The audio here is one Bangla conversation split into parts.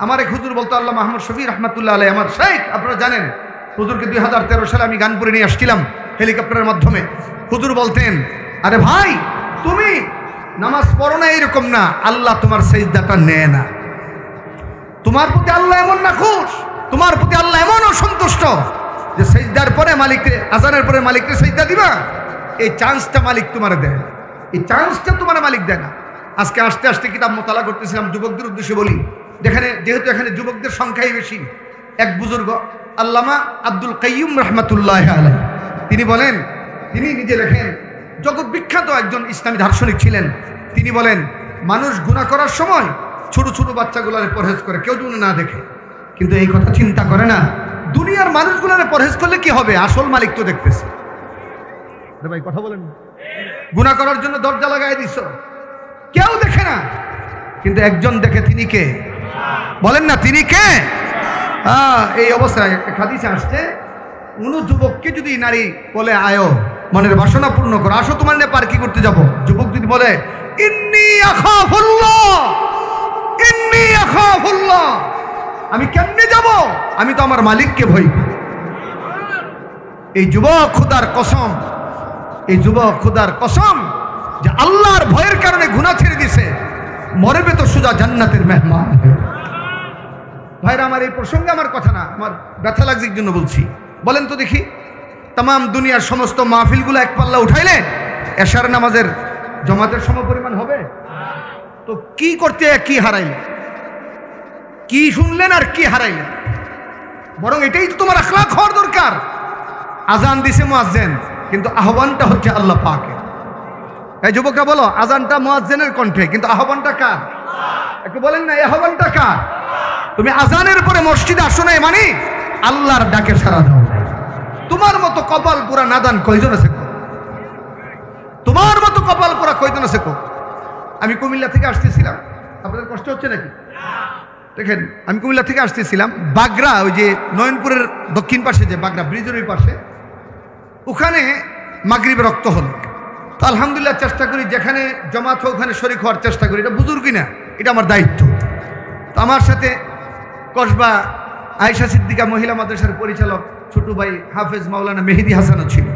আমার এক হুজুর বলতো, আল্লাহ মাহমুদ শফি রহমতুল্লাহ আলাই, আমার শেখ, আপনারা জানেন হুজুরকে 2013 সালে আমি গানপুরে নিয়ে আসছিলাম হেলিকপ্টারের মাধ্যমে। হুজুর বলতেন, আরে ভাই তুমি নামাজ পড়ো না এরকম না, আল্লাহ তোমার সেজদাটা নেয় না। তোমার প্রতি আল্লাহ এমন নাখুশ, তোমার প্রতি আল্লাহ এমন অসন্তুষ্ট যে সেজদার পরে মালিককে, আজানের পরে মালিককে সেজদা দিবা, এই চান্সটা মালিক তোমার দেয় না, এই চান্সটা তোমার মালিক দেয় না। আজকে আস্তে আস্তে কিতাব মোতালা করতেছিলাম, যুবকদের উদ্দেশ্যে বলি, যেহেতু এখানে যুবকদের সংখ্যাই বেশি। এক বুজুর্গ আল্লামা আব্দুল কাইয়ুম রহমতুল্লাহ আলাইহি, তিনি বলেন, তিনি নিজে লেখেন, জগৎ বিখ্যাত একজন ইসলামী দার্শনিক ছিলেন। তিনি বলেন, মানুষ গুনাহ করার সময় ছোট ছোট বাচ্চাগুলোরে পরহেজ করে, কেউ যেন না দেখে, কিন্তু এই কথা চিন্তা করে না দুনিয়ার মানুষগুলোরে পরহেজ করলে কি হবে, আসল মালিক তো দেখতেছে। ভাই কথা বলেন, গুনাহ করার জন্য দরজা লাগাই দিছ, কেউ দেখে না, কিন্তু একজন দেখে, তিনি কে বলেন না, তিনি কে? এই অবস্থায় একটা হাদিসে আসছে, কোন যুবককে যদি নারী বলে আয়ো মনের বাসনা পূর্ণ করো, আসো তোমার নিয়ে পার্কি করতে যাব, যুবক যদি বলে ইন্নী আখাফুল্লাহ, ইন্নী আখাফুল্লাহ, আমি কেমনে যাব, আমি তো আমার মালিককে ভয় করি। এই যুবক খুদার কসম, এই যুবক খুদার কসম যে আল্লাহর ভয়ের কারণে গুনাহ ছেড়ে দিছে, মরবে তো সুজা জান্নাতের মেহমান। ভাইরা আমার, এই প্রসঙ্গে আমার কথা না, আমার ব্যথা লাগছে এই জন্য বলছি। বলেন তো দেখি, তাম দুনিয়ার সমস্ত মাহফিলগুলো এক পাল্লা উঠাইলে এশার নামাজের জমাতের সমপরিমাণ হবে? তো কি করতে কি হারাইলেন, কি শুনলেন আর কি হারাইলেন? বরং এটাই তো তোমার আখলাক হওয়ার দরকার। আজান দিছে মুয়াজ্জিন, কিন্তু আহ্বানটা হচ্ছে আল্লাহ পাকের। এই যুবকরা বলো, আজানটা মুয়াজ্জিনের কণ্ঠে, কিন্তু আহ্বানটা কার? একটু বলেন না, এই আহ্বানটা কার? তুমি আজানের পরে মসজিদে আসো না মানে আল্লাহর ডাকে সাড়া দাও। তোমার মতো কপাল পুরা নাদান কয়জন আছে? তোমার মতো কপাল পুরা কয়জন আছে? আমি কুমিল্লা থেকে আসতেছিলাম, আপনাদের কষ্ট হচ্ছে নাকি? দেখেন, আমি কুমিল্লা থেকে আসতেছিলাম, বাগরা, ওই যে নয়নপুরের দক্ষিণ পাশে যে বাগরা ব্রিজের ওই পাশে, ওখানে মাগরিবের রক্ত হল। তো আলহামদুলিল্লাহ চেষ্টা করি যেখানে জমাত হয় ওখানে শরীক হওয়ার চেষ্টা করি, এটা বুজুর্গই না, এটা আমার দায়িত্ব। তো আমার সাথে কসবা আয়েশা সিদ্দিকা মহিলা মাদ্রাসার পরিচালক ছোট ভাই হাফেজ মাওলানা মেহেদি হাসানও ছিল।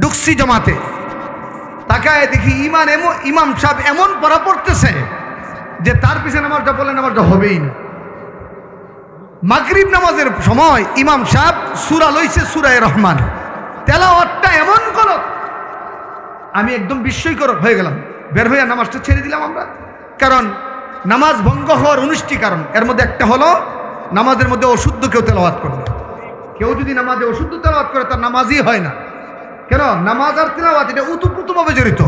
ডুকসি জমাতে তাকায় দেখি ইমাম সাহেব এমন পড়া পড়তেছে যে তার পিছনে নামাজটা বলে নামাজটা হবেই না। মাগরিব নামাজের সময় ইমাম সাহেব সূরা লইছে, সূরায়ে রহমান, তেলাওয়াতটা এমন গলত, আমি একদম বিস্ময়কর হয়ে গেলাম। বের হয়ে নামাজটা ছেড়ে দিলাম আমরা, কারণ নামাজ ভঙ্গ হওয়ার 19টি কারণ, এর মধ্যে একটা হলো নামাজের মধ্যে অশুদ্ধ কেউ তেলাওয়াত করবে। কেউ যদি নামাজে অশুদ্ধ তেলাওয়াত করে তার নামাজই হয় না। কেন? নামাজ আর তেলাওয়াত এটা উতপ্রোতভাবে জড়িত,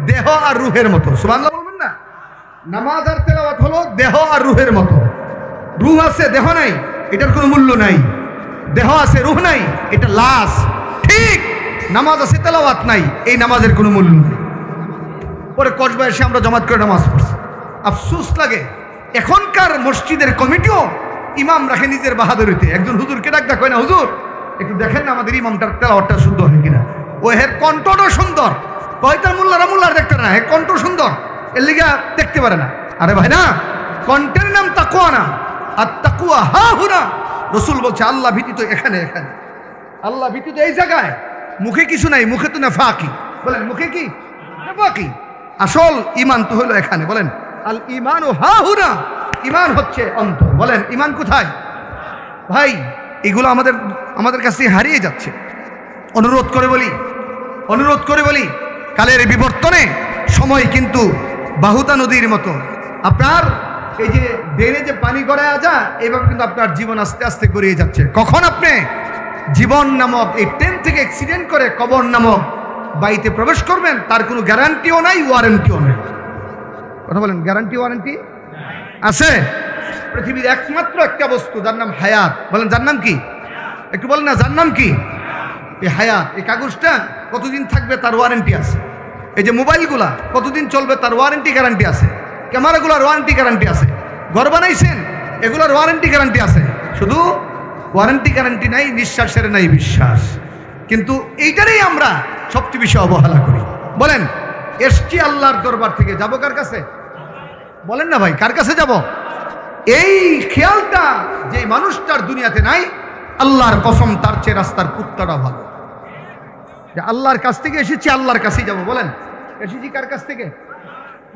দেহ আর রুহের মতো। সুবহানাল্লাহ বলবেন না? নামাজ আর তেলাওয়াত হলো দেহ আর রুহের মতো। রুহ আছে, দেহ নাই, এটার কোনো মূল্য নাই। দেহ আছে, রুহ নাই, এটা লাশ। ঠিক নামাজ আছে, তেলাওয়াত নাই, এই নামাজের কোনো মূল্য নেই। পরে কসবা এসে আমরা জমাত করে নামাজ পড়ছি। আফসোস লাগে, এখনকার মসজিদের কমিটিও ইমাম রাখে নিজের বাহাদুরিতে। একজন হুজুরকে ডাক হয় না, হুজুর একটু দেখেন না আমাদের ইমামটার তেলাওয়াতটা শুদ্ধ হয় কিনা। ও হের কণ্ঠটা সুন্দর, কয়টার মোল্লার দেখতে না, হের কণ্ঠ সুন্দর, এর লিগা দেখতে পারে না। আরে ভাই না, কণ্ঠের নাম তাকওয়া না, আর তাকওয়া হা হুনা। রসুল বলছে আল্লাহ ভীতি তো এখানে, এখানে আল্লাহ ভীতি তো এই জায়গায়। মুখে কিছু নাই, মুখে তো নাফাকি। বলেন মুখে কি নাফাকি? আসল ইমান তো হলো এখানে। বলেন আল ইমান ও হা হুনা, ইমান হচ্ছে অন্তর। বলেন ইমান কোথায়? ভাই এগুলো আমাদের কাছে হারিয়ে যাচ্ছে। অনুরোধ করে বলি, কালের বিবর্তনে সময় কিন্তু বাহুতা নদীর মতো। আপনার এই যে ড্রেনে যে পানি গড়ায় যা, এইভাবে কিন্তু আপনার জীবন আস্তে আস্তে গড়িয়ে যাচ্ছে। কখন আপনি জীবন নামক এই ট্রেন থেকে অ্যাক্সিডেন্ট করে কবর নামক বাড়িতে প্রবেশ করবেন তার কোনো গ্যারান্টিও নাই, ওয়ারেন্টিও নেই। কথা বলেন, গ্যারান্টি ওয়ারেন্টি আছে? পৃথিবীর একমাত্র একটা বস্তু, যার নাম হায়াত। বলেন যার নাম কি? একটু বলেন না, যার নাম কি? এই হায়াত। এই কাগজটা কতদিন থাকবে তার ওয়ারেন্টি আছে। এই যে মোবাইলগুলা কতদিন চলবে তার ওয়ারেন্টি গ্যারান্টি আছে। ক্যামেরাগুলোর ওয়ারেন্টি গ্যারান্টি আছে। ঘর বানাইছেন, এগুলোর ওয়ারেন্টি গ্যারান্টি আছে। শুধু ওয়ারেন্টি গ্যারান্টি নাই, নিঃশ্বাসের নাই বিশ্বাস। কিন্তু এইটারই আমরা সবচেয়ে বেশি অবহেলা করি। বলেন এসছি আল্লাহর দরবার থেকে, যাবো কার কাছে? বলেন না ভাই, কার কাছে যাব? এই খেয়ালটা যে মানুষটার দুনিয়াতে নাই, আল্লাহর কসম তার চেয়ে রাস্তার কুত্তাটা ভালো। যে আল্লাহর কাছ থেকে এসেছি, আল্লাহর কাছেই যাব। বলেন এসেছি কার কাছ থেকে?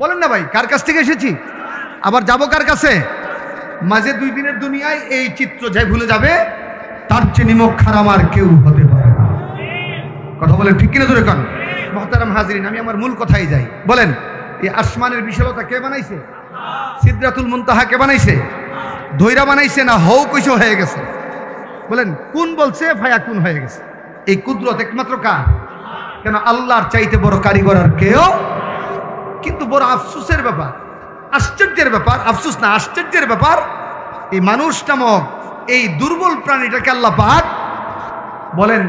বলেন না ভাই, কার কাছ থেকে এসেছি? আবার যাব কার কাছে? মাঝে 2 দিনের দুনিয়ায় এই চিত্র যাই ভুলে যাবে, তার চেয়ে নিমক খারাপ আর কেউ হতে পারে না। কথা বলেন ঠিক কিনা জোরে কান? মুহতারাম হাজিরিন, আমি আমার মূল কথাই যাই। বলেন এই আসমানের বিশালতা কে বানাইছে? সিদরাতুল মুনতাহা কে বানাইছে? ধৈরা বানাইছে না হৌ কইছো হয়ে গেছে? বলেন কোন বলছে ভাইয়া কোন হয়ে গেছে? এই কুদরত একমাত্র কার? কেন আল্লাহর চাইতে বড় কারিগর আর কেউ? কিন্তু বড় আফসোসের ব্যাপার, আশ্চর্যের ব্যাপার, আফসোস না আশ্চর্যের ব্যাপার, এই মানুষ নামক এই দুর্বল প্রাণীটাকে আল্লাহ পাক বলেন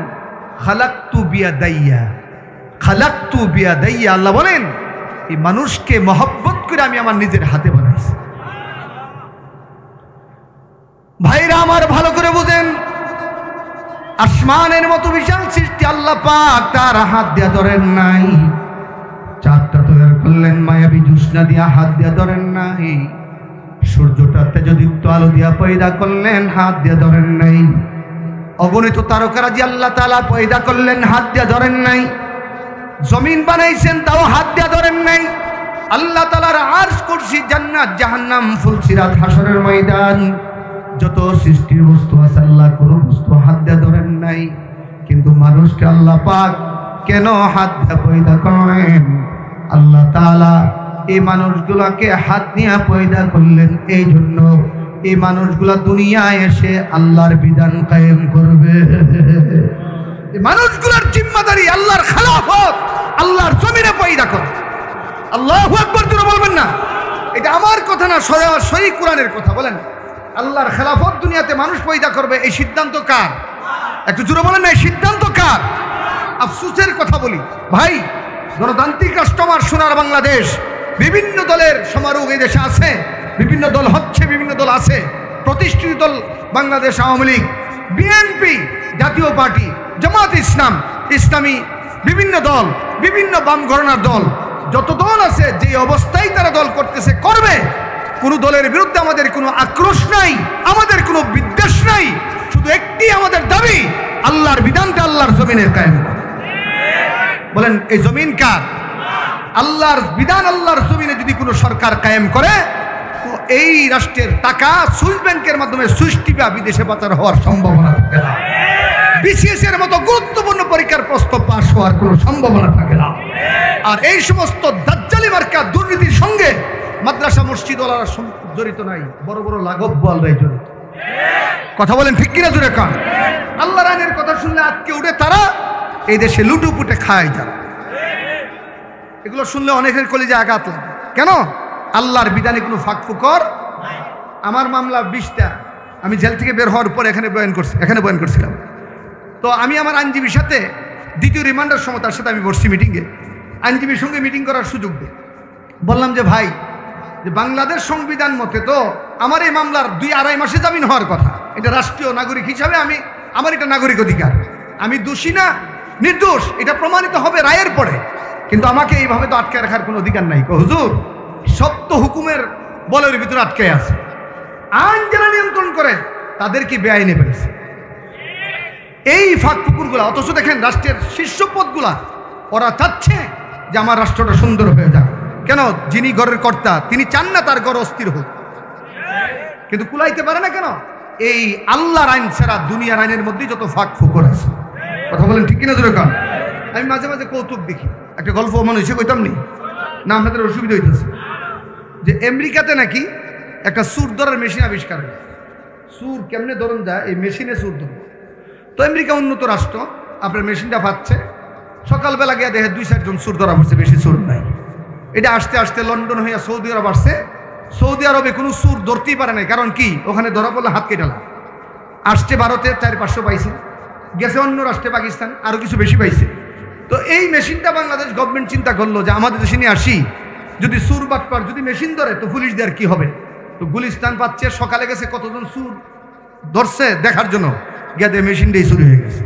খালাকতু বিয়াদাইয়া, খালাকতু বিয়াদাইয়া। আল্লাহ বলেন এই মানুষকে মহব্বত করে আমি আমার নিজের হাতে বানাইছি। ভাইরা আমার ভালো করে বুঝেন, আসমানের মতো বিশাল সৃষ্টি আল্লাহ পাক তার হাত দিয়া ধরেন নাই। চাঁদটা তৈরি করলেন মায়াবী জ্যোৎস্না দিয়া, হাত দিয়া ধরেন নাই। সূর্যটা তেজদীপ্ত আলো দিয়া পয়দা করলেন, হাত দিয়া ধরেন নাই। অগণিত তারকারাজি আল্লাহ তাআলা পয়দা করলেন, হাত দিয়া ধরেন নাই। জমিন বানাইছেন, তাও হাত দিয়া ধরেন নাই। আল্লাহ তাআলার আরশ, কুরসি, জান্নাত, জাহান্নাম, ফুলসিরাত, হাসরের ময়দান, যত সৃষ্টির বস্তু আছে আল্লাহ কোনো বস্তু হাত দিয়া ধরেন নাই। কিন্তু মানুষকে আল্লাহ পাক কেন হাত দিয়া পয়দা করলেন? আল্লাহ তাআলা এই মানুষগুলাকে হাত দিয়া পয়দা করলেন এই জন্য এই মানুষগুলা দুনিয়ায় এসে আল্লাহর বিধান কায়েম করবে। এই মানুষগুলার জিম্মাদারি আল্লাহর খেলাফত আল্লাহর জমিনে পয়দা করে। আল্লাহু আকবার জোরে বলবেন না? এটা আমার কথা না, সরাসরি কোরআনের কথা। বলেন আল্লাহর খেলাফত দুনিয়াতে মানুষ পয়দা করবে, এই সিদ্ধান্ত কার? একটু জোরে বলেন না, এই সিদ্ধান্ত কার? আফসোসের কথা বলি ভাই, গণতান্ত্রিক রাষ্ট্র আমার সোনার বাংলাদেশ, বিভিন্ন দলের সমারোহ এই দেশে আছে, বিভিন্ন দল হচ্ছে, বিভিন্ন দল আছে। প্রতিষ্ঠিত দল বাংলাদেশ আওয়ামী লীগ, বিএনপি, জাতীয় পার্টি, জামাত ইসলাম, ইসলামী বিভিন্ন দল, বিভিন্ন বাম ঘরানার দল, যত দল আছে, যে অবস্থায় তারা দল করতেছে করবে। কোনো দলের বিরুদ্ধে আমাদের কোনো আক্রোশ নাই, আমাদের কোনো বিদ্বেষ নাই। শুধু একটি আমাদের দাবি, আল্লাহর বিধানটা আল্লাহর জমিনের কায়েম। বলেন এই জমিন কার? আল্লাহর বিধান আল্লাহর জমিনে যদি কোনো সরকার কায়েম করে, তো এই রাষ্ট্রের টাকা সুইস ব্যাংকের মাধ্যমে সুইস টিপা বিদেশে পাচার হওয়ার সম্ভাবনা থাকে না। বিসিএস এর মতো গুরুত্বপূর্ণ পরীক্ষার প্রশ্ন পাস হওয়ার কোনো সম্ভাবনা থাকে না। আর এই সমস্ত দাজ্জালি মার্কা দুর্নীতির সঙ্গে মাদ্রাসা মসজিদ ওয়ালারা জড়িত নাই, বড় বড় লাঘব বলরাই জড়িত। কথা বলেন ঠিক কিনা জোরে কান? আল্লাহর আইনের কথা শুনলে আটকে উঠে তারা এই দেশে লুটুপুটে খায় যারা। এগুলো শুনলে অনেকের কলিজা আঘাত লাগে। কেন? আল্লাহর বিধানে কোনো ফাঁক ফুকর। আমার মামলা 20টা। আমি জেল থেকে বের হওয়ার পর এখানে বয়ান করছিলাম। তো আমি আমার আইনজীবীর সাথে দ্বিতীয় রিমান্ডের সময় তার সাথে আমি বসছি মিটিংয়ে, আইনজীবীর সঙ্গে মিটিং করার সুযোগ দিই। বললাম যে ভাই, যে বাংলাদেশ সংবিধান মতে তো আমার এই মামলার 2-2.5 মাসে জামিন হওয়ার কথা। এটা রাষ্ট্রীয় নাগরিক হিসাবে আমার এটা নাগরিক অধিকার। আমি দোষী না নির্দোষ এটা প্রমাণিত হবে রায়ের পরে, কিন্তু আমাকে এইভাবে তো আটকে রাখার কোনো অধিকার নাই। হুজুর, সত্য হুকুমের বলের ভিতরে আটকে আছে। আইন যারা নিয়ন্ত্রণ করে তাদেরকে বেআইনে পেরেছে এই ফাঁক পুকুরগুলা। অথচ দেখেন রাষ্ট্রের শীর্ষ পদগুলা ওরা চাচ্ছে যে আমার রাষ্ট্রটা সুন্দর হয়ে যাক। কেন? যিনি ঘরের কর্তা তিনি চান না তার ঘর অস্থির হোক, কিন্তু কুলাইতে পারে না। কেন? এই আল্লাহর আইন ছাড়া দুনিয়ার আইনের মধ্যেই যত ফাঁক ফুকর আছে। কথা বলেন ঠিক কিনা জোরে কান? আমি মাঝে মাঝে কৌতুক দেখি, একটা গল্প মনে হয়েছে, কইতাম না আপনাদের অসুবিধা হইতেছে, যে আমেরিকাতে নাকি একটা সুর ধরার মেশিন আবিষ্কার হয়েছে। সুর কেমনে ধরন যায়, এই মেশিনে সুর ধরন। তো আমেরিকা উন্নত রাষ্ট্র, আপনার মেশিনটা পাচ্ছে, সকালবেলা গিয়ে দেখে 2-4 জন সুর ধরা পড়ছে, বেশি সুর নাই। এটা আস্তে আস্তে লন্ডন হইয়া সৌদি আরব আসছে। সৌদি আরবে কোনো সুর ধরতেই পারে নাই, কারণ কি? ওখানে ধরা পড়লে হাত কেটে লাগে। আসছে ভারতে 400-500 পাইছে, গেছে অন্য রাষ্ট্রে পাকিস্তান আরও কিছু বেশি পাইছে। তো এই মেশিনটা বাংলাদেশ গভর্নমেন্ট চিন্তা করলো যে আমাদের দেশে নিয়ে আসি, যদি সুর বাটপার যদি মেশিন ধরে তো পুলিশ দেওয়ার কি হবে। তো গুলিস্তান পাচ্ছে, সকালে গেছে কতজন সুর ধরছে দেখার জন্য, গেদে মেশিনটাই চুরি হয়ে গেছে।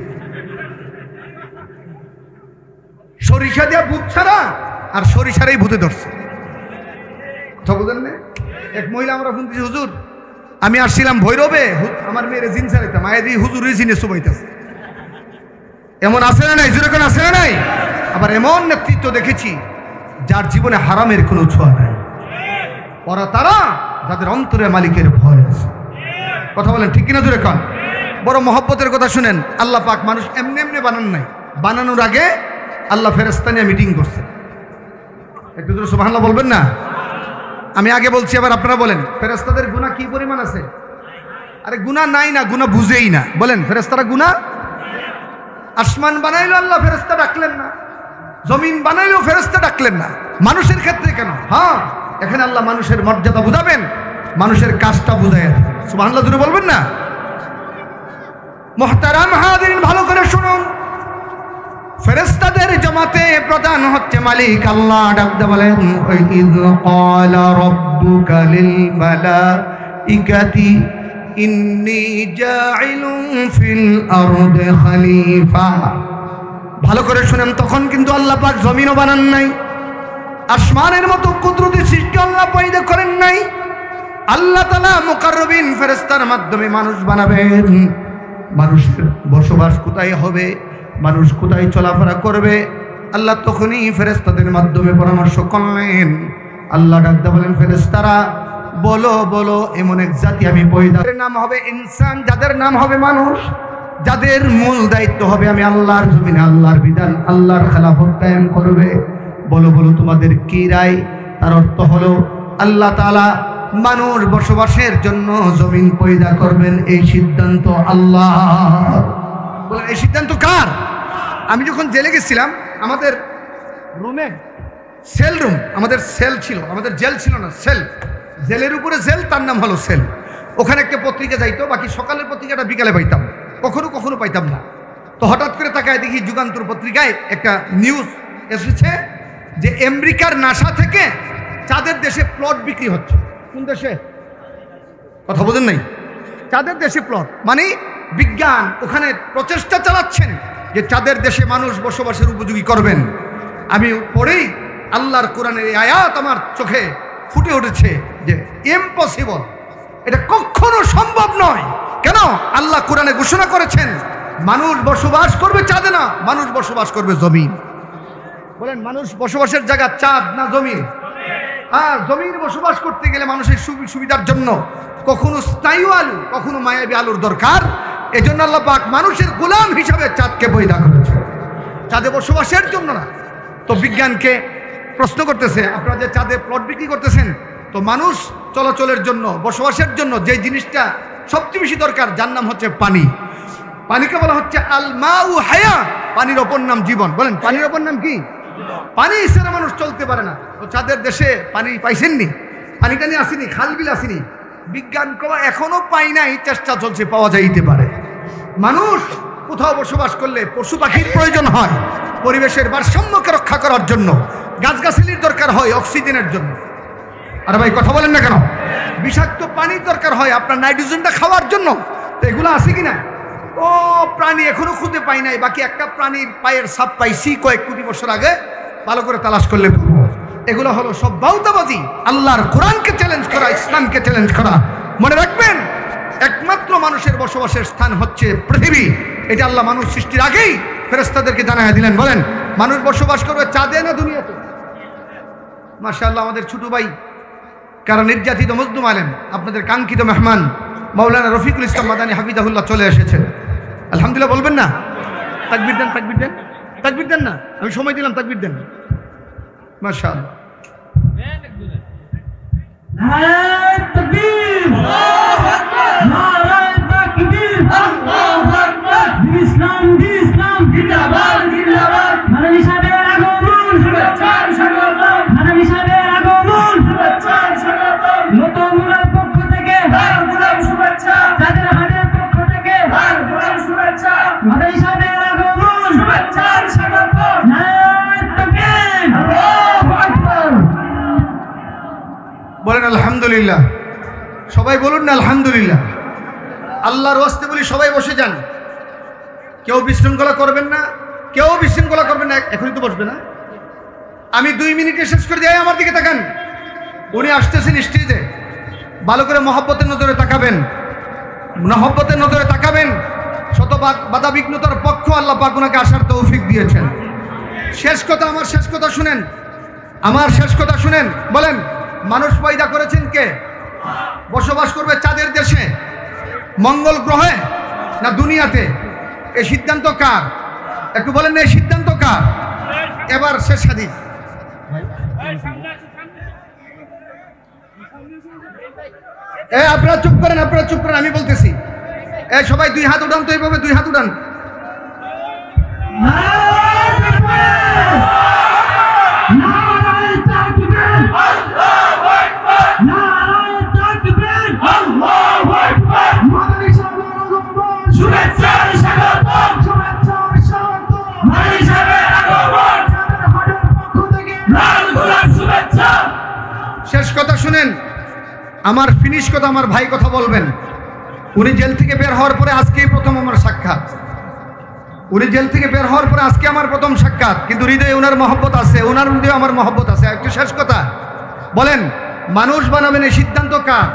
সরিষা দিয়া ভূত ছাড়া আর সরিষারাই ভূতে ধরছে। কথা বুঝেন না? এক মহিলা আমরা শুনতেছি, হুজুর আমি আসছিলাম ভৈরবে, আমার মেয়ের জিন ছাড়াইতাম, মায়ে দিয়ে হুজুর জিনে সুবাইতেছে। এমন আছে না নাই? জোরে করে আছে না নাই? আবার এমন নেতৃত্ব দেখেছি যার জীবনে হারামের কোনো ছোঁয়া নাই। ওরা তারা যাদের অন্তরে মালিকের ভয় আছে। কথা বলেন ঠিক কিনা? জোরে কন। বড় মহব্বতের কথা শুনেন। আল্লাহ পাক মানুষ এমনি এমনি বানান নাই, বানানোর আগে আল্লাহ ফেরেশতা নিয়ে মিটিং করছে। একটু জোরে সুবহানাল্লাহ বলবেন না? আমি আগে বলছি, আবার আপনারা বলেন, ফেরেশতাদের গুনাহ কি পরিমাণ আছে? আরে গুনাহ নাই না, গুনাহ বুঝেই না। বলেন ফেরেশতারা গুনাহ। আসমান বানাইলো আল্লাহ, ফেরেশতা ডাকলেন না। জমিন বানাইলেও ফেরেশতা ডাকলেন না। মানুষের ক্ষেত্রে কেন? হ্যাঁ, এখানে আল্লাহ মানুষের মর্যাদা বুঝাবেন, মানুষের কাজটা বুঝাইয়া দেবেন। সুবহানাল্লাহ জোরে বলবেন না? মুহতারাম হাজিরিন, ভালো করে শুনুন। ফেরেশতাদের জমাতে প্রধান হচ্ছে মালিক আল্লাহ। ডাকতে বলেন, ইয ক্বালা রাব্বুকা লিল মালাইকাতি ইন্নী জাইলুন ফিল আরদি খলিফা। ভালো করে শুনেন, তখন কিন্তু আল্লাহ পাক জমিনও বানান নাই, আসমানের মতো কুদরতি সৃষ্টি আল্লাহ পয়দা করেন নাই। আল্লাহ তাআলা মুকাররবিন ফেরেশতার মাধ্যমে মানুষ বানাবেন। মানুষের বসবাস কোথায় হবে, মানুষ কোথায় চলাফেরা করবে, আল্লাহ তখনই ফেরেশতাদের মাধ্যমে পরামর্শ করলেন। আল্লাহ ডাকতে বলেন, ফেরেশতারা বলো বলো এমন এক জাতি আমি পয়দা, নাম হবে ইনসান, যাদের নাম হবে মানুষ, যাদের মূল দায়িত্ব হবে আমি আল্লাহর জমিনে আল্লাহর বিধান, আল্লাহর খেলাফত কায়েম করবে। বলো বলো তোমাদের কি রায়? তার অর্থ হলো আল্লাহ তাআলা মানুষ বসবাসের জন্য জমিন পয়দা করবেন, এই সিদ্ধান্ত আল্লাহ। বলেন এই সিদ্ধান্ত কার? আমি যখন জেলে গেছিলাম, আমাদের রুমে সেল রুম, আমাদের সেল ছিল, আমাদের জেল ছিল না, সেল, জেলের উপরে জেল, তার নাম হলো সেল। ওখানে একটা পত্রিকা যাইতো, বাকি সকালের পত্রিকাটা বিকালে পাইতাম, কখনো কখনো পাইতাম না। তো হঠাৎ করে তাকায় দেখি যুগান্তর পত্রিকায় একটা নিউজ এসেছে যে আমেরিকার নাসা থেকে চাঁদের দেশে প্লট বিক্রি হচ্ছে। কোন দেশে? কথা বোঝেন নাই? চাঁদের দেশে প্লট মানে বিজ্ঞান ওখানে প্রচেষ্টা চালাচ্ছেন যে চাঁদের দেশে মানুষ বসবাসের উপযোগী করবেন। আমি পড়েই আল্লাহর কোরআনের এই আয়াত আমার চোখে ফুটে উঠেছে যে ইম্পসিবল, এটা কখনো সম্ভব নয়। কেন? আল্লাহ কোরআনে ঘোষণা করেছেন মানুষ বসবাস করবে চাঁদে না, মানুষ বসবাস করবে জমিন। বলেন মানুষ বসবাসের জায়গা চাঁদ না জমিন? আর জমিন বসবাস করতে গেলে মানুষের সুবিধার জন্য কখনো স্নায়ু আলু, কখনো মায়াবী আলুর দরকার। এজন্য আল্লাহ পাক মানুষের গোলাম হিসাবে চাঁদকে পয়দা করেছে, চাঁদে বসবাসের জন্য না। তো বিজ্ঞানকে প্রশ্ন করতেছে, আপনারা যে চাঁদে প্লট বিক্রি করতেছেন, তো মানুষ চলাচলের জন্য বসবাসের জন্য যে জিনিসটা সবচেয়ে বেশি দরকার, যার নাম হচ্ছে পানি। পানিকে বলা হচ্ছে আল মাউ হায়া, পানির অপর নাম জীবন। বলেন পানির অপর নাম কি? পানি ছাড়া মানুষ চলতে পারে না। তো চাঁদের দেশে পানি পাইছেননি? পানিটা নিয়ে আসেনি, খাল বিল আসেনি। বিজ্ঞান এখনো পাই নাই, চেষ্টা চলছে, পাওয়া যাইতে পারে। মানুষ কোথাও বসবাস করলে পশু পাখির প্রয়োজন হয় পরিবেশের ভারসাম্যকে রক্ষা করার জন্য, গাছগাছালির দরকার হয় অক্সিজেনের জন্য। আর ভাই কথা বলেন না কেন? বিষাক্ত পানির দরকার হয় আপনার নাইট্রোজেনটা খাওয়ার জন্য। তো এগুলো আছে কিনা? ও প্রাণী এখনো খুঁজে পাই নাই, বাকি একটা প্রাণীর পায়ের ছাপ পাইছি কয়েক কোটি বছর আগে, ভালো করে তালাশ করলে এগুলো হলো সব বাউতাবাজি, আল্লাহর কোরআনকে চ্যালেঞ্জ করা, ইসলামকে চ্যালেঞ্জ করা। মনে রাখবেন একমাত্র মানুষের বসবাসের স্থান হচ্ছে পৃথিবী। এটা আল্লাহ মানুষ সৃষ্টির আগেই ফেরেশতাদেরকে জানাইয়া দিলেন। বলেন মানুষ বসবাস করবে চাঁদে না দুনিয়াতে? মাশাআল্লাহ, আমাদের ছোট ভাই কারণ নির্যাতিত মজলুম আলেম, আপনাদের কাঙ্ক্ষিত মেহমান মাওলানা রফিকুল ইসলাম মাদানী হাফিজাহুল্লাহ চলে এসেছেন। আলহামদুলিল্লাহ বলবেন না? তাকবীর দেন, তাকবীর দেন, তাকবীর দেন না, আমি সময় দিলাম, তাকবীর দেন। মাশাআল্লাহ, নারায়ে তাকবীর, আল্লাহু আকবার, নারায়ে তাকবীর, আল্লাহু আকবার। ইসলাম ইসলাম জিন্দাবাদ জিন্দাবাদ। মাদানী সাহেবের আগমন, শুভেচ্ছা স্বাগতম। মাদানী সাহেবের আগমন, শুভেচ্ছা স্বাগতম। নতুনের পক্ষ থেকে গোলাম শুভেচ্ছা, তাদের হাটের পক্ষ থেকে গোলাম শুভেচ্ছা। মাদানী সাহেবের আগমন, শুভেচ্ছা স্বাগতম। নারায়ে তাকবীর, আল্লাহু আকবার। বলেন আলহামদুলিল্লাহ, সবাই বলুন না আলহামদুলিল্লাহ। আল্লাহর ওয়াস্তে বলি সবাই বসে যান, কেউ বিশৃঙ্খলা করবেন না, কেউ বিশৃঙ্খলা করবেন না। এখনই তো বসবে না, আমি 2 মিনিটে শেষ করে যাই। আমার দিকে তাকান, উনি আসতেছেন স্টেজে, ভালো করে মহব্বতের নজরে তাকাবেন, মহব্বতের নজরে তাকাবেন। শত বাধা বিঘ্নতার পক্ষ আল্লাহ পাক ওনাকে আসার তৌফিক দিয়েছেন। শেষ কথা, আমার শেষ কথা শুনেন, আমার শেষ কথা শুনেন। বলেন, মানুষ পয়দা করেছেন কে? বসবাস করবে চাঁদের দেশে, মঙ্গল গ্রহে না দুনিয়াতে? এই সিদ্ধান্ত কার? একটু বলেন না, এই সিদ্ধান্ত কার? এবার শেষ হাদিস। আপনারা চুপ করেন, আপনারা চুপ করেন, আমি বলতেছি। সবাই দুই হাত উঠান তো, এইভাবে দুই হাত উঠান। শেষ কথা শুনেন, আমার ফিনিশ কথা, আমার ভাই কথা বলবেন। উনি জেল থেকে বের হওয়ার পরে আজকেই প্রথম আমার সাক্ষাৎ। উনি জেল থেকে বের হওয়ার পরে আজকে আমার প্রথম সাক্ষাৎ, কিন্তু হৃদয়ে ওনার মহব্বত আছে, ওনার হৃদয়ে আমার মহব্বত আছে। একটু শেষ কথা বলেন, মানুষ বানাবেন এই সিদ্ধান্ত কার?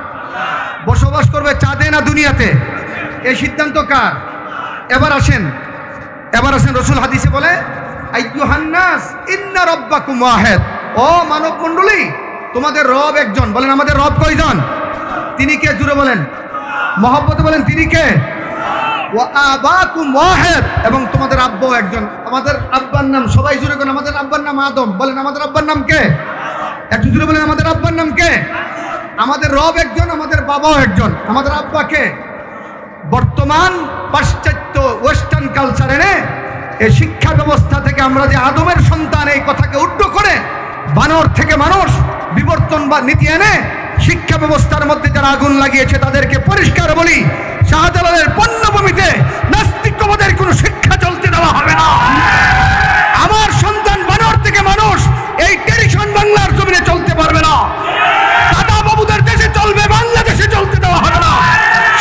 বসবাস করবে চাঁদে না দুনিয়াতে? এই সিদ্ধান্ত কার? এবার আসেন, এবার আসেন। রসুল হাদিসে বলে, আইয়ুহান নাস ইন্না রাব্বাকুম ওয়াহিদ। ও মানব মণ্ডলী, তোমাদের রব একজন। বলেন, আমাদের রব কয়জন? তিনি কে? জুড়ে বলেন, মহব্বতে বলেন, তিনি কে? ওয়া আবাকুম ওয়াহিদ। এবং তোমাদের আব্বাও একজন। আমাদের আব্বার নাম, সবাই জুড়ে বলেন, আমাদের আব্বার নাম আদম। বলেন, আমাদের আব্বার নাম কে? একটু জুড়ে বলেন, আমাদের আব্বার নাম কে? আমাদের রব একজন, আমাদের বাবাও একজন। আমাদের আব্বা কে? বর্তমান পাশ্চাত্য ওয়েস্টার্ন কালচার এনে এই শিক্ষা ব্যবস্থা থেকে আমরা যে আদমের সন্তান, এই কথাকে উল্টো করে বানর থেকে মানুষ বিবর্তন বা নীতি এনে শিক্ষা ব্যবস্থার মধ্যে যারা আগুন লাগিয়েছে তাদেরকে পরিষ্কার বলি, শাহজালালের পণ্যভূমিতে নাস্তিকবাদের কোনো শিক্ষা চলতে দেওয়া হবে না। আমার সন্তান বানর থেকে মানুষ এই টেলিভিশন বাংলার জমিনে চলতে পারবে না। দাদা বাবুদের দেশে চলবে, বাংলাদেশে চলতে দেওয়া হবে না।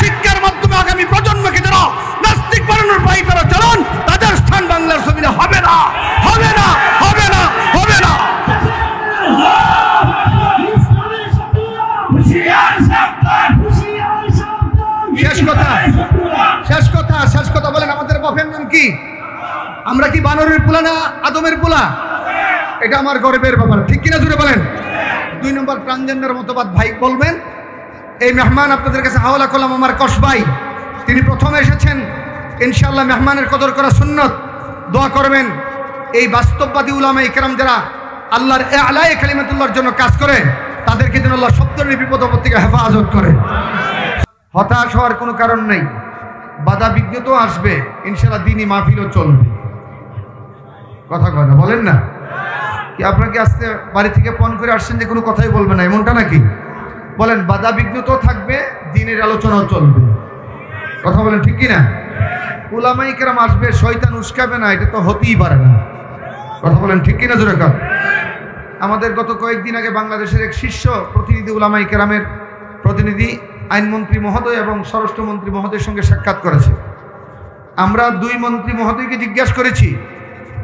শিক্ষার মাধ্যমে আগামী প্রজন্মকে যারা নাস্তিক বানানোর পাই তারা চলন, তাদের স্থান বাংলার জমিনে হবে না, হবে না, হবে না, হবে না। শেষ কথা, শেষ কথা, শেষ কথা। বলেন, আমাদের বাপের নাম কি? আমরা কি বানরের পোলা না আদমের পোলা? এটা আমার গর্বের ব্যাপার, ঠিক কিনা? জুড়ে বলেন। 2 নম্বর ট্রান্সজেন্ডার মতবাদ ভাই বলবেন। এই মেহমান আপনাদের কাছে হাওলা করলাম, আমার কসবাই। তিনি প্রথমে এসেছেন, ইনশাআল্লাহ মেহমানের কদর করা সুন্নত। দোয়া করবেন এই বাস্তববাদী উলামা ইকরাম যারা আল্লাহর আলায়ে কালিমাতুল্লাহর জন্য কাজ করে, তাদেরকে যেন আল্লাহ সব ধরনের বিপদ আপদ থেকে হেফাজত করে। হতাশ হওয়ার কোনো কারণ নেই, বাধা বিঘ্নতাও আসবে, ইনশাআল্লাহ দ্বীনি মাহফিলও চলবে। কথা কয় না, বলেন না কি? আপনাকে আজকে বাড়ি থেকে ফোন করে আসছেন যে কোনো কথাই বলবে না, এমনটা নাকি? বলেন, বাধা বিঘ্নতাও থাকবে, দ্বীনের আলোচনাও চলবে। কথা বলেন, ঠিক কিনা? উলামা ইকরাম আসবে, শয়তান উস্কাবে না, এটা তো হতেই পারে না। কথা বলেন, ঠিক কিনা? জোরে কর। আমাদের গত কয়েকদিন আগে বাংলাদেশের এক শীর্ষ প্রতিনিধি, উলামা ইকরামের প্রতিনিধি, আইনমন্ত্রী মহোদয় এবং স্বরাষ্ট্রমন্ত্রী মহোদয়ের সঙ্গে সাক্ষাৎ করেছে। আমরা 2 মন্ত্রী মহোদয়কে জিজ্ঞাসা করেছি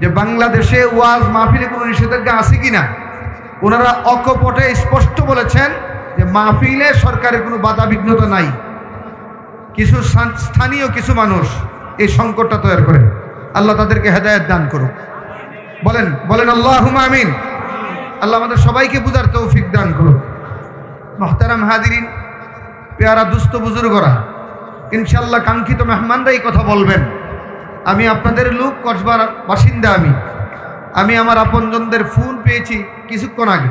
যে বাংলাদেশে ওয়াজ মাহফিলে কোনো নিষেধাজ্ঞা আছে কিনা। ওনারা অকপটে স্পষ্ট বলেছেন যে মাহফিলে সরকারের কোনো বাধা বিঘ্নতা নাই। কিছু স্থানীয় কিছু মানুষ এই সংকটটা তৈরি করে, আল্লাহ তাদেরকে হেদায়েত দান করুক। বলেন, বলেন আল্লাহুম্মা আমিন। আল্লাহ আমাদের সবাইকে বুঝার তৌফিক দান করুক। মুহতারাম হাজিরিন, পেয়ারা দুস্থ বুজুর্গরা, ইনশাআল্লাহ কাঙ্ক্ষিত মেহমানরাই কথা বলবেন। আমি আপনাদের লোক, কসবার বাসিন্দা। আমি আমার আপনজনদের ফোন পেয়েছি কিছুক্ষণ আগে।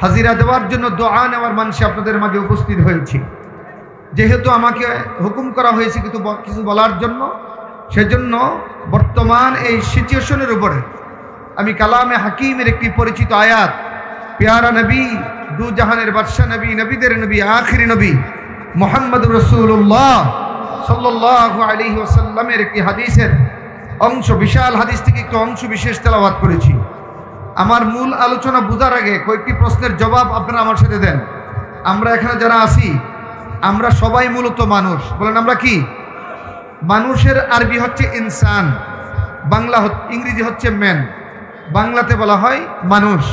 হাজিরা দেওয়ার জন্য, দোয়া নেওয়ার মানুষে আপনাদের মাঝে উপস্থিত হয়েছি। যেহেতু আমাকে হুকুম করা হয়েছে কিছু বলার জন্য, সেজন্য বর্তমান এই সিচুয়েশনের উপরে আমি কালামে হাকিমের একটি পরিচিত আয়াত, পেয়ারা নবী, দু জাহানের বাদশা নবী, নবীদের নবী, আখিরি নবী মুহাম্মদুর রাসূলুল্লাহ সাল্লাল্লাহু আলাইহি ওয়াসাল্লামের একটি হাদিসের অংশ, বিশাল হাদিস থেকে একটু অংশ বিশেষ তেলাওয়াত করেছি। আমার মূল আলোচনা বোঝার আগে কয়েকটি প্রশ্নের জবাব আপনারা আমার সাথে দেন। আমরা এখানে যারা আছি, আমরা সবাই মূলত মানুষ। বলেন, আমরা কি? মানুষের আরবি হচ্ছে ইনসান, বাংলা ইংরেজি হচ্ছে ম্যান, বাংলাতে বলা হয় মানুষ।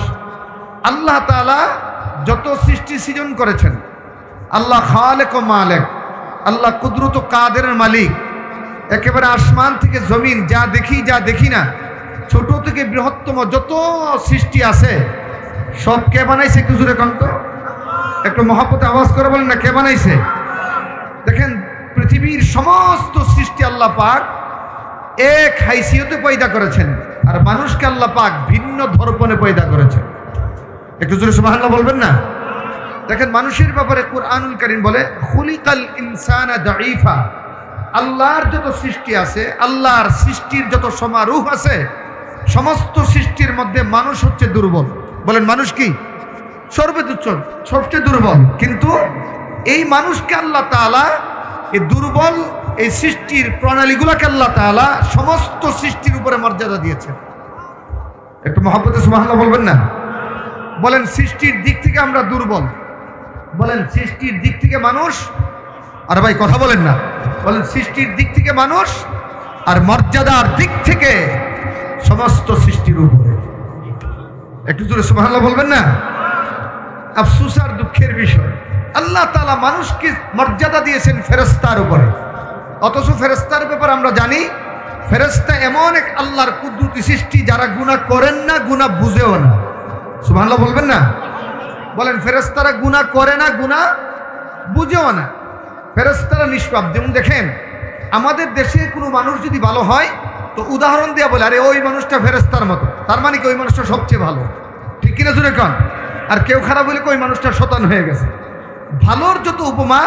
আল্লাহ তাআলা যত সৃষ্টি সৃজন করেছেন, আল্লাহ খালেক ও মালেক, আল্লাহ কুদরত ও কাদেরের মালিক। একেবারে আসমান থেকে জমিন যা দেখি যা দেখি না, ছোট থেকে বৃহত্তম যত সৃষ্টি আছে সব কে বানাইছে? একটু জোরে কন্ত, একটু মহাপতে আওয়াজ করে বলেন না, কে বানাইছে? দেখেন, পৃথিবীর সমস্ত সৃষ্টি আল্লাহ পাক এক হাইসিয়তে পয়দা করেছেন, আর মানুষকে আল্লাহ পাক ভিন্ন ধর্পণে পয়দা করেছেন। একটু জোরে সুবহানাল্লাহ বলবেন না? দেখেন, মানুষের ব্যাপারে কুরআনুল কারীম বলে খুলিকাল ইনসানা দাঈফা। আল্লাহর যত সৃষ্টি আছে, আল্লাহর সৃষ্টির যত সমারোহ আছে, সমস্ত সৃষ্টির মধ্যে মানুষ হচ্ছে দুর্বল। বলেন, মানুষ কি? সর্বতুচ্ছ, সবচেয়ে দুর্বল। কিন্তু এই মানুষকে আল্লাহ তাআলা এই দুর্বল এই সৃষ্টির প্রণালীগুলোকে আল্লাহ তাআলা সমস্ত সৃষ্টির উপরে মর্যাদা দিয়েছেন। একটু মহব্বতে সুবহানাল্লাহ বলবেন না? বলেন, সৃষ্টির দিক থেকে আমরা দুর্বল। বলেন, সৃষ্টির দিক থেকে মানুষ, আর ভাই কথা বলেন না, বলেন সৃষ্টির দিক থেকে মানুষ, আর মর্যাদার দিক থেকে সমস্ত সৃষ্টির উপরে। একটু জোরে সুবহানাল্লাহ বলবেন না? আফসোস আর দুঃখের বিষয়, আল্লাহ তাআলা মানুষকে মর্যাদা দিয়েছেন ফেরেশতার উপরে, অথচ ফেরেশতার ব্যাপারে আমরা জানি ফেরেশতা এমন এক আল্লাহর কুদরতি সৃষ্টি যারা গুনাহ করেন না, গুনাহ বুঝেও না। সুবহানাল্লাহ বলবেন না? বলেন, ফেরেশতারা গুনাহ করে না, গুনাহ বুঝেও না, ফেরেশতারা নিষ্পাপ। যেমন দেখেন, আমাদের দেশে কোনো মানুষ যদি ভালো হয় তো উদাহরণ দিয়ে বলে, আরে ওই মানুষটা ফেরেশতার মতো, তার মানে কি ওই মানুষটা সবচেয়ে ভালো। ঠিক কিনা জোরে কন? আর কেউ খারাপ হলে ওই মানুষটা শয়তান হয়ে গেছে। ভালোর যত উপমা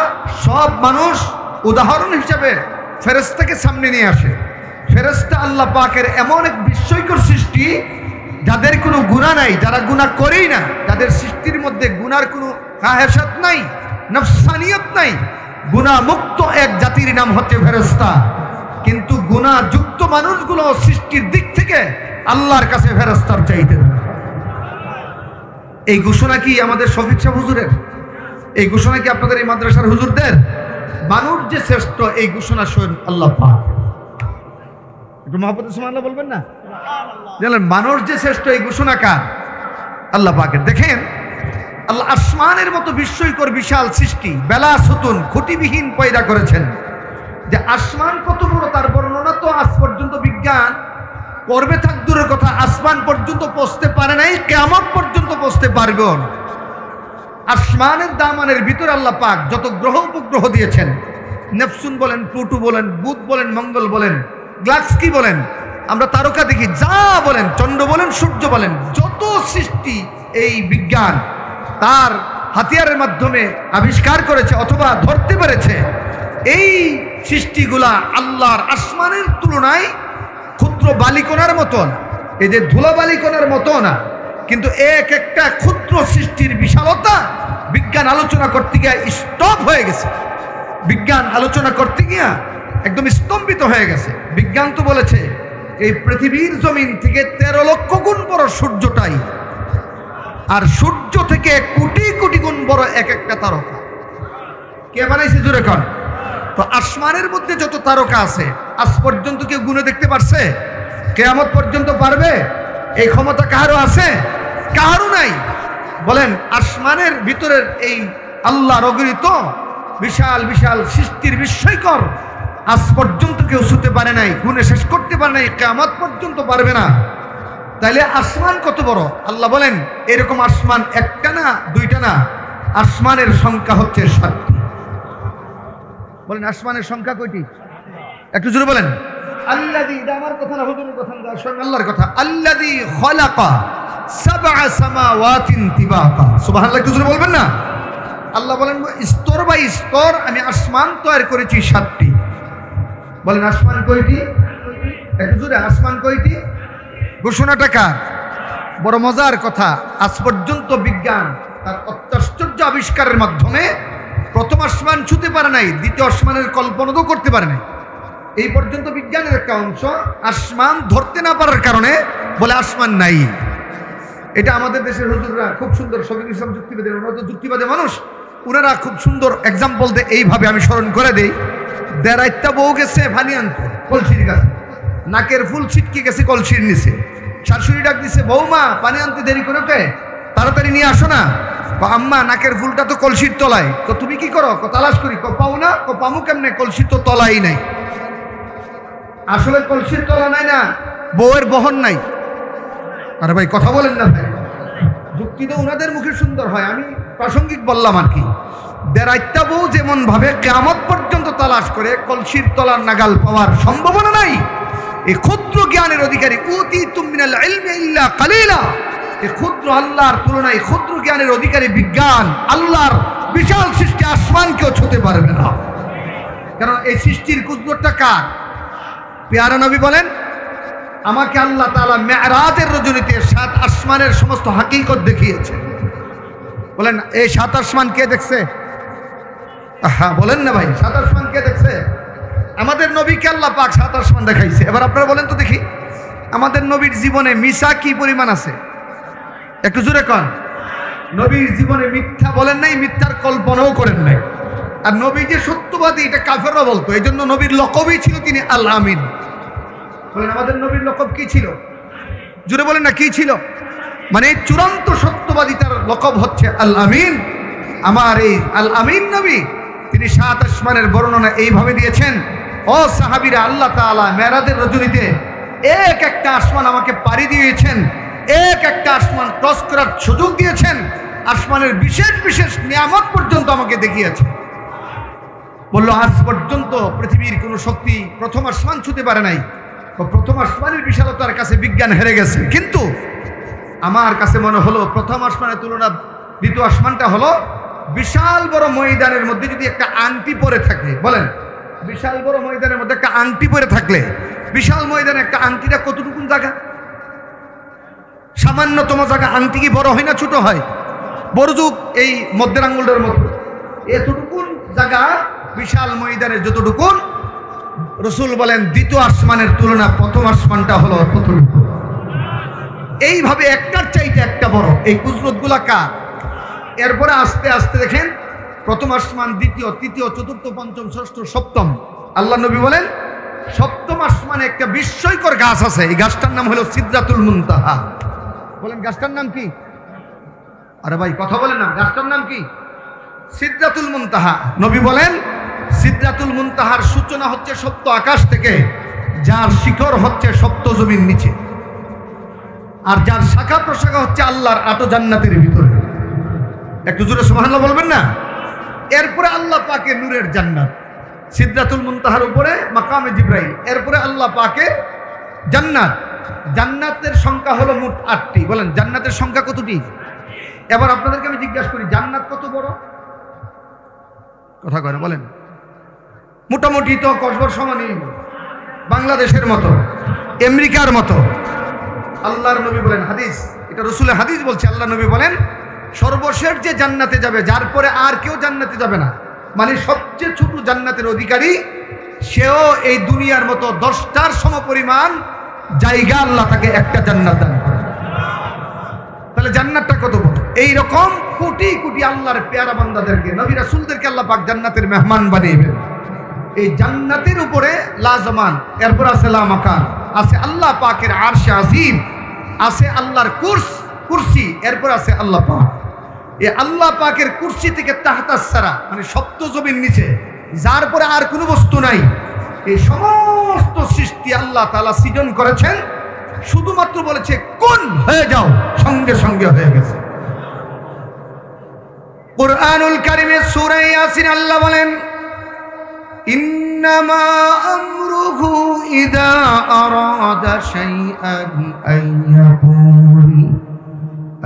সব মানুষ উদাহরণ হিসাবে ফেরেশতাকে সামনে নিয়ে আসে। ফেরেশতা আল্লাহ পাকের এমন এক বিস্ময়কর সৃষ্টি যাদের কোনো গুনাহ নাই, যারা গুনাহ করেই না, যাদের সৃষ্টির মধ্যে গুনার কোনো কাহেসাত নাই, নফসানিয়ত নাই, গুনাহ মুক্ত এক জাতির নাম হচ্ছে ফেরেশতা। কিন্তু গুনাহ যুক্ত মানুষগুলো সৃষ্টির দিক থেকে আল্লাহর কাছে ফেরেশতার চাইতে না। এই ঘোষণা কি আমাদের শফিক সাহেব হুজুরের? এই ঘোষণা কি আপনাদের এই মাদ্রাসার হুজুরদের? মানুষ যে শ্রেষ্ঠ এই ঘোষণা স্বয়ং আল্লাহ পাক। একটু মহব্বতে সুবহানাল্লাহ বলবেন না? জানেন, মানুষ যে শ্রেষ্ঠ এই ঘোষণা কার? আল্লাহ পাকের। দেখেন, আল্লাহ আসমানের মতো বিস্ময়কর বিশাল সৃষ্টি বেলা সুতুন খুঁটিবিহীন পয়দা করেছেন। যে আসমান কত বড় তার বর্ণনা তো আজ পর্যন্ত বিজ্ঞান করবে থাক দূরের কথা, আসমান পর্যন্ত পৌঁছতে পারে নাই, কিয়ামত পর্যন্ত পৌঁছতে পারবেও না। আসমানের দামানের ভিতরে আল্লাহ পাক যত গ্রহ উপগ্রহ দিয়েছেন, নেপচুন বলেন, প্লুটো বলেন, বুধ বলেন, মঙ্গল বলেন, গ্যালাক্সি বলেন, আমরা তারকা দেখি, যা বলেন, চন্দ্র বলেন, সূর্য বলেন, যত সৃষ্টি এই বিজ্ঞান তার হাতিয়ারের মাধ্যমে আবিষ্কার করেছে অথবা ধরতে পেরেছে, এই সৃষ্টিগুলা আল্লাহর আসমানের তুলনায় ক্ষুদ্র বালিকণার মতো না, এই যে ধুলা বালিকণার মতো না। কিন্তু এক একটা ক্ষুদ্র সৃষ্টির বিশালতা বিজ্ঞান আলোচনা করতে গিয়ে স্টপ হয়ে গেছে। বিজ্ঞান আলোচনা করতে গিয়া একদম স্তম্ভিত হয়ে গেছে। বিজ্ঞান তো বলেছে এই পৃথিবীর জমিন থেকে 13 লক্ষ গুণ বড় সূর্যটাই, আর সূর্য থেকে কোটি কোটি গুণ বড় এক একটা তারকা। কে বানাইছে জোরে কন? তো আসমানের মধ্যে যত তারকা আছে আজ পর্যন্ত কেউ গুণে দেখতে পারছে? কিয়ামত পর্যন্ত পারবে? এই ক্ষমতা কারো আছে? কারো নাই। বলেন, আসমানের ভিতরের এই আল্লাহর অগণিত বিশাল বিশাল সৃষ্টির বিস্ময়কর আজ পর্যন্ত কেউ ছুঁতে পারে নাই, গুণে শেষ করতে পারে নাই, কিয়ামত পর্যন্ত পারবে না। তাইলে আসমান কত বড়? আল্লাহ বলেন, এরকম আসমান একটা না, দুইটা না, আসমানের সংখ্যা হচ্ছে 7টি। বলেন, আসমানের সংখ্যা কয়টি? একটু জোরে বলেন। আল্লাযী, এটা আমার কথা না, হুজুরের কথা না, স্বয়ং আল্লাহর কথা। আল্লাযী খালাকা সাবআ সামাওয়াতিন তিবাকা। সুবহানাল্লাহ, একটু জোরে বলবেন না? আল্লাহ বলেন, স্তর বাই স্তর আমি আসমান তৈরি করেছি 7টি। বলেন, আসমান কয়টি? একটু জোরে, আসমান কয়টি? ঘোষণাটা কার? বড় মজার কথা, আজ পর্যন্ত বিজ্ঞান তার অত্যাশ্চর্য আবিষ্কারের মাধ্যমে প্রথম আসমান ছুঁতে পারে নাই, দ্বিতীয় আসমানের কল্পনাও করতে পারে নাই। এই পর্যন্ত বিজ্ঞানের একটা অংশ আসমান ধরতে না পারার কারণে বলে আসমান নাই। এটা আমাদের দেশের হুজুররা খুব সুন্দর, শফিকুল ইসলাম যুক্তিবাদী, ওনারা তো যুক্তিবাদী মানুষ, ওনারা খুব সুন্দর এক্সাম্পল দেয়। এইভাবে আমি স্মরণ করে দেই, দেড়াইটা বউ গেছে পানি আনতে কলসির কাছে, নাকের ফুল ছিটকে গেছে কলসির নিচে, শাশুড়ি ডাক দিছে, বৌমা পানি আনতে দেরি করে কে? তাড়াতাড়ি নিয়ে আসো না। আম্মা নাকের ফুলটা তো কলসির তলায়। তো তুমি কি করো? তালাশ করি। পাও না? পামু কেমনে? কলসির তো তলাই নাই। আসলে কলসির তলা নাই না, বউয়ের বহন নাই। আরে ভাই কথা বলেন না ভাই, যুক্তি তো ওনাদের মুখে সুন্দর হয়, আমি প্রাসঙ্গিক বললাম আর কি। দেড়াইটা বউ যেমন ভাবে কিয়ামত পর্যন্ত তালাশ করে কলসির তলার নাগাল পাওয়ার সম্ভাবনা নাই। এই ক্ষুদ্র জ্ঞানের অধিকারী উতিতুম মিনাল ইলমি ইল্লা কালিলা, এই ক্ষুদ্র আল্লাহর তুলনায় ক্ষুদ্র জ্ঞানের অধিকারী বিজ্ঞান আল্লাহর বিশাল সৃষ্টি আসমানকেও ছুঁতে পারবে না। কারণ এই সৃষ্টির কুদরতটা কার? পেয়ারা নবী বলেন, আমাকে আল্লাহ তাআলা মেরাজের রজনীতে 7 আসমানের সমস্ত হাকিকত দেখিয়েছে। বলেন এই 7 আসমান কে দেখছে? হ্যাঁ বলেন না ভাই, 7 আসমান কে দেখছে? আমাদের নবীকে আল্লাহ পাক 7 আসমান দেখাইছে। এবার আপনারা বলেন তো দেখি, আমাদের নবীর জীবনে মিছা কি পরিমাণ আছে? একটু জোরে কন। নবীর জীবনে মিথ্যা বলেন নাই, মিথ্যার কল্পনাও করেন নাই। আর নবী যে সত্যবাদী এটা কাফেররা বলতো, এই জন্য নবীর লকবই ছিল তিনি আল আমিন। বলেন আমাদের নবীর লকব কি ছিল? জোরে বলেন না, কি ছিল? মানে চূড়ান্ত সত্যবাদী তার লকব হচ্ছে আল আমিন। আমার এই আল আমিন নবী তিনি 7 আসমানের বর্ণনা এইভাবে দিয়েছেন, ও সাহাবীরা, আল্লাহ তাআলা মেরাজের রজনীতে এক একটা আসমান আমাকে পাড়ি দিয়েছেন, এক একটা আসমান ক্রস করার সুযোগ দিয়েছেন, আসমানের বিশেষ বিশেষ নিয়ামত পর্যন্ত আমাকে দেখিয়েছেন। বলল আজ পর্যন্ত পৃথিবীর কোন শক্তি প্রথম আসমান ছুঁতে পারে নাই, প্রথম আসমানের বিশালতার কাছে বিজ্ঞান হেরে গেছে। কিন্তু আমার কাছে মনে হলো প্রথম আসমানের তুলনা দ্বিতীয় আসমানটা হলো বিশাল বড় ময়দানের মধ্যে যদি একটা আংটি পরে থাকে, বলেন বিশাল বড় ময়দানের মধ্যে একটা আংটি পরে থাকলে, বিশাল ময়দানে একটা আংটিটা কতটুকুন জায়গা? সামান্যতম জায়গা। আংটি কি বড় হয় না ছোট হয়? বড় যুগ এই মধ্যের আঙ্গুলটার মতো এতটুকুন জায়গা বিশাল ময়দানের যতটুকুন। রসুল বলেন দ্বিতীয় আসমানের তুলনা প্রথম আসমানটা হলো ততটুকু। এইভাবে একটার চাইতে একটা বড়। এই কুদরতগুলা কার? এরপরে আস্তে আস্তে দেখেন প্রথম আসমান, দ্বিতীয়, তৃতীয়, চতুর্থ, পঞ্চম, ষষ্ঠ, সপ্তম। আল্লাহ নবী বলেন সপ্তম আসমানে একটা বিস্ময়কর গাছ আছে, এই গাছটার নাম হলো সিদরাতুল মুনতাহা। বলেন গাছটার নাম কি? আরে ভাই কথা বলেন না, গাছটার নাম কি? সিদরাতুল মুনতাহা। নবী বলেন সিদরাতুল মুনতাহার সূচনা হচ্ছে সপ্ত আকাশ থেকে, যার শিখর হচ্ছে সপ্ত জমির নিচে, আর যার শাখা প্রশাখা হচ্ছে আল্লাহর 8 জান্নাতের ভিতরে। একটু জোরে সুবহানাল্লাহ বলবেন না? এরপরে আল্লাহ পাকের নূরের জান্নাত, সিদরাতুল মুনতাহার উপরে মাকামে জিবরাইল, এরপরে আল্লাহ পাকের জান্নাত। জান্নাতের সংখ্যা হলো মোট 8টি। বলেন জান্নাতের সংখ্যা কতটি? এবার আপনাদেরকে আমি জিজ্ঞাসা করি, জান্নাত কত বড়? কথা কয় বলেন। মোটামুটি তো কসবর সমানই, বাংলাদেশের মতো, আমেরিকার মতো। আল্লাহর নবী বলেন, হাদিস, এটা রসুলের হাদিস বলছে, আল্লাহ নবী বলেন সর্বশেষ যে জান্নাতে যাবে, যার পরে আর কেউ জান্নাতে যাবে না, মানে সবচেয়ে ছোট জান্নাতের অধিকারী, সেও এই দুনিয়ার মতো 10টার সমপরিমাণ জায়গা আল্লাহ তাকে একটা জান্নাত দান করে। তাহলে জান্নাতটা কত বড়? এইরকম কোটি কোটি আল্লাহর পেয়ারা বান্দাদেরকে, নবী রাসূলদেরকে আল্লাহ পাক জান্নাতের মেহমান বানিয়েবেন। এই জান্নাতের উপরে লাজমান, এরপর আছে লামাকান, আছে আল্লাহ পাকের আরশে আজিম, আছে আল্লাহর কুরসি, এরপর আছে আল্লাহ পাক। এই আল্লাহ পাকের কুরসি থেকে তাহতাস সারা, মানে সপ্ত জমির নিচে, যার পরে আর কোনো বস্তু নাই। এই সমস্ত সৃষ্টি আল্লাহ তাআলা সৃজন করেছেন, শুধুমাত্র বলেছে কোন হয়ে যাও, সঙ্গে সঙ্গে হয়ে গেছে। কুরআনুল কারীমে সূরা ইয়াসিন আল্লাহ বলেন ইন্নামা আমরুহু ইযা আরাদা শাইআন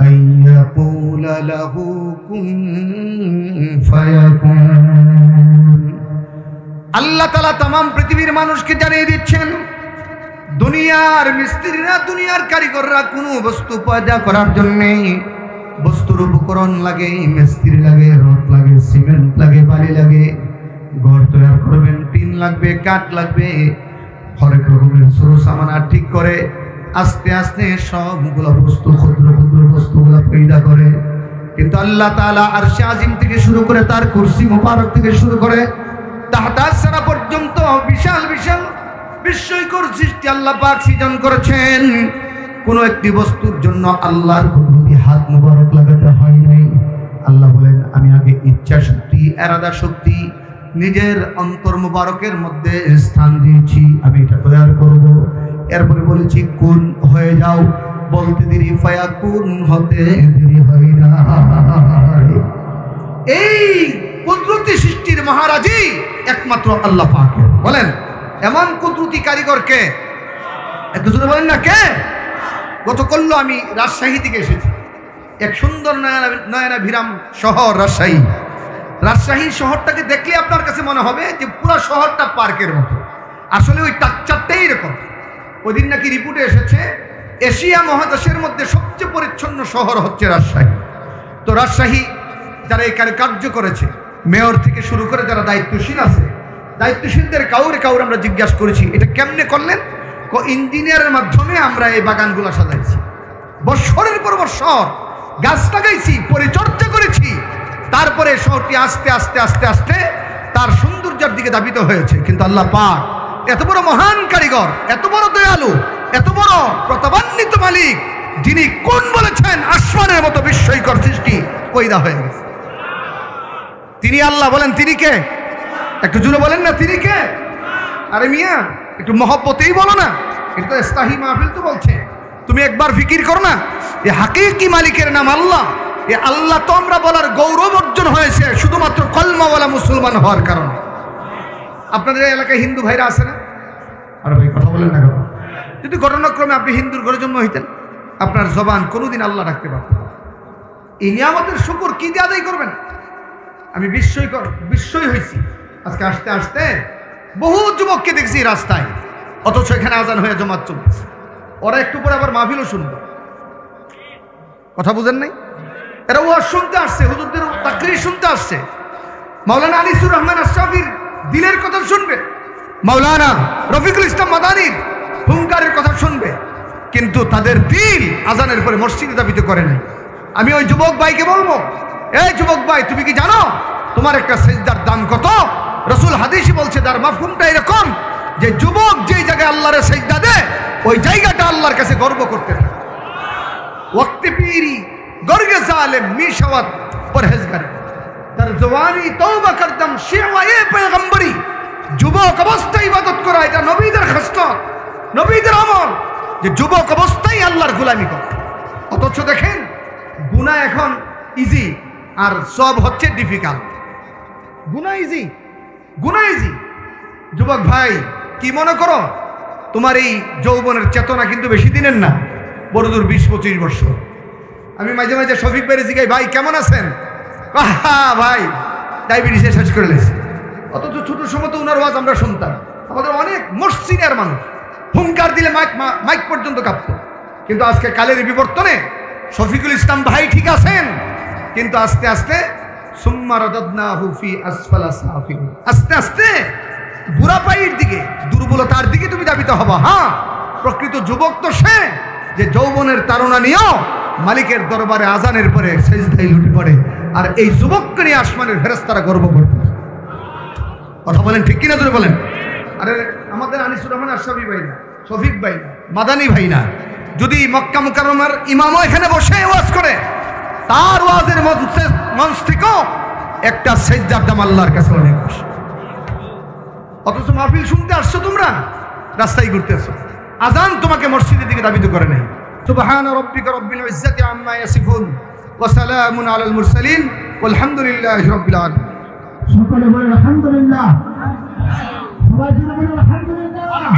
আইয়াকুলা লাহু কুন ফায়াকুন। আল্লাহ তাআলা तमाम পৃথিবীর মানুষকে জানিয়ে দিচ্ছেন, দুনিয়ার মিস্ত্রিরা, দুনিয়ার কারিগররা কোনো বস্তু পয়দা করার জন্য বস্তুর উপকরণ লাগে, মিস্ত্রি লাগে, রড লাগে, সিমেন্ট লাগে, বালি লাগে, ঘর তৈরি করবেন, টিন লাগবে, কাঠ লাগবে, হরেক রকমের সরু সামানা ঠিক করে আস্তে আস্তে সবগুলো বস্তু, ক্ষুদ্র ক্ষুদ্র বস্তুগুলো পয়দা করে। কিন্তু আল্লাহ তাআলা আরশে আজিম থেকে শুরু করে তার কুরসি মুবারক থেকে শুরু করে তাহতাস সারা পর্যন্ত বিশাল বিশাল বিস্ময়কর সৃষ্টি আল্লাহ পাক সৃজন করেছেন। কোন একটি বস্তুর জন্য আল্লাহর কুদরতি হাত মুবারক লাগাতে হয় নাই। আল্লাহ বলেন আমি আগে ইচ্ছা শক্তি, এরাদা শক্তি নিজের অন্তর মুবারকের মধ্যে স্থান দিয়েছি, আমি এটা তৈরি করব। এরপরে বলেছি কুন হয়ে যাও, বলতে দেরি ফায়াকুন হতে দেরি হয় না। এই কুদরতি সৃষ্টির মহারাজি একমাত্র আল্লাহ পাক। বলেন এমন কুদরতি কারিগরকে একটু জোরে বলেন না কে? গতকাল আমি রাজশাহী থেকে এসেছি, এক সুন্দর নয়নাভিরাম শহর রাজশাহী। রাজশাহী শহরটাকে দেখলে আপনার কাছে মনে হবে যে পুরো শহরটা পার্কের মতো। আসলে ওই টাকচারটাই এরকম। ওই দিন নাকি রিপোর্টে এসেছে এশিয়া মহাদেশের মধ্যে সবচেয়ে পরিচ্ছন্ন শহর হচ্ছে রাজশাহী। তো রাজশাহী যারা এই কার্য করেছে, মেয়র থেকে শুরু করে যারা দায়িত্বশীল আছে, দায়িত্বশীলদের কাউরে আমরা জিজ্ঞাসা করেছি এটা কেমনে করলেন? ইঞ্জিনিয়ারের মাধ্যমে আমরা এই বাগানগুলো সাজাইছি, বছরের পর বছর গাছ লাগাইছি, পরিচর্যা করেছি, তারপরে শহরটি আস্তে আস্তে আস্তে আস্তে তার সৌন্দর্যের দিকে ধাবিত হয়েছে। কিন্তু আল্লাহ পাক এত বড় মহান কারিগর, এত বড় দয়ালু, এত বড় প্রতাপান্বিত মালিক, যিনি কোন বলেছেন আসমানের মতো বিস্ময়কর সৃষ্টি পয়দা হয়ে গেছে, তিনি আল্লাহ। বলেন তিনি কে? একটু জুড়ে বলেন না তিনি কে? আরে মিয়া একটু মহব্বতেই বলো না, এটা তো ইস্তাহি মাহফিল তো বলছে। তুমি একবার ফিকির করো না, এই হাকিকি মালিকের নাম আল্লাহ। এই আল্লাহ তো আমরা বলার গৌরব অর্জন হয়েছে শুধুমাত্র কলমাওয়ালা মুসলমান হওয়ার কারণে। আপনাদের এলাকায় হিন্দু ভাইরা আছে না? আরে ভাই কথা বলেন না কেন? যদি ঘটনাক্রমে আপনি হিন্দুর ঘরে জন্ম হইতেন, আপনার জবান কোনোদিন আল্লাহ রাখতে পারতেন। এই নিয়ামতের শুকর কি দিয়ে আদায় করবেন? আমি বিস্ময় হয়েছি আজকে আসতে আসতে। বহু যুবককে দেখছি রাস্তায়, অথচ এখানে আজান হয়ে জমাত চলছে। ওরা একটু পরে আবার মাহফিলও শুনবে। কথা বুঝেন নাই? এরা ওয়াজ শুনতে আসছে, হুজুরদের তাকরীর শুনতে আসছে, মাওলানা আনিসুর রহমান আশরাফির দিলের কথা শুনবে, মাওলানা রফিকুল ইসলাম মাদানির হুঙ্কারের কথা শুনবে, কিন্তু তাদের দিল আজানের পরে মসজিদে ধাবিত করে নাই। আমি ওই যুবক ভাইকে বলবো, এই যুবক ভাই তুমি কি জানো তোমার একটা সিজদার দাম কত? রাসূল হাদিসে বলছে, তার মাফহুমটা এরকম যে যুবক যেই জায়গায় আল্লাহরে সিজদা দেয় ওই জায়গাটা আল্লাহর কাছে গর্ব করতে থাকে। ওয়াক্তে পীরি গর্গে জালেম মিশাওয়াত পরহেজগার, তার জওয়ানি তওবা করদম শিওয়ায়ে পয়গম্বরি। যুবক অবস্থায় ইবাদত করা এটা নবীদের খাসলত, নবীদের আমল, যে যুবক অবস্থায় আল্লাহর গোলামি করে। অথচ দেখেন গুনাহ এখন ইজি আর সব হচ্ছে ডিফিকাল্ট। গুনাহ ইজি, গুনাহ ইজি। যুবক ভাই কি মনে করো তোমার এই যৌবনের চেতনা কিন্তু বেশি দিনের না, বড়দূর 20-25 বছর। আমি মাঝে মাঝে শফিক ভাইয়ের জিগাই, ভাই কেমন আছেন? ভাই ডায়াবেটিসে শেষ করে লেছে। অথচ ছোট সময় তো ওনার ওয়াজ আমরা শুনতাম, আমাদের অনেক মসজিদের মানুষ হুঙ্কার দিলে মাইক পর্যন্ত কাঁপত। কিন্তু আজকে কালের বিবর্তনে শফিকুল ইসলাম ভাই ঠিক আছেন, কিন্তু আস্তে আস্তে সুম্মা রাদাদনাহু ফি আসফালা সাফিলিন, আস্তে আস্তে বুড়াপাইয়ের দিকে, দুর্বলতার দিকে তুমি ধাবিত হবা। হ্যাঁ, প্রকৃত যুবক তো সে যে যৌবনের তাড়না নিয়েও মালিকের দরবারে আজানের পরে সেজদায় লুটে পড়ে। আর এই যুবককে নিয়ে আসমানের ফেরেশতারা গর্ব করবে। কথা বলেন ঠিক কিনা? জোরে বলেন। আরে আমাদের আনিসুর রহমান আশরাফি ভাই না, শফিক ভাই না, মাদানী ভাই না, যদি মক্কা মুকাররমার ইমামও এখানে বসে ওয়াজ করে, তার ওয়াজের মঞ্চ থেকেও একটা সেজদার দাম আল্লাহর কাছে অনেক বেশি। অথচ মাহফিল শুনতে আসছো, তোমরা রাস্তায় ঘুরতে আসছো, আজান তোমাকে মসজিদের দিকে ধাবিত করে নাই। সুবহান রাব্বিকা রাব্বিল ইজ্জাতি আম্মা ইয়াসিফুন ওয়া সালামুন আলাল মুরসালিন ওয়ালহামদুলিল্লাহি রাব্বিল আলামিন। সকলে বলেন আলহামদুলিল্লাহ, সবাই বলেন আলহামদুলিল্লাহ।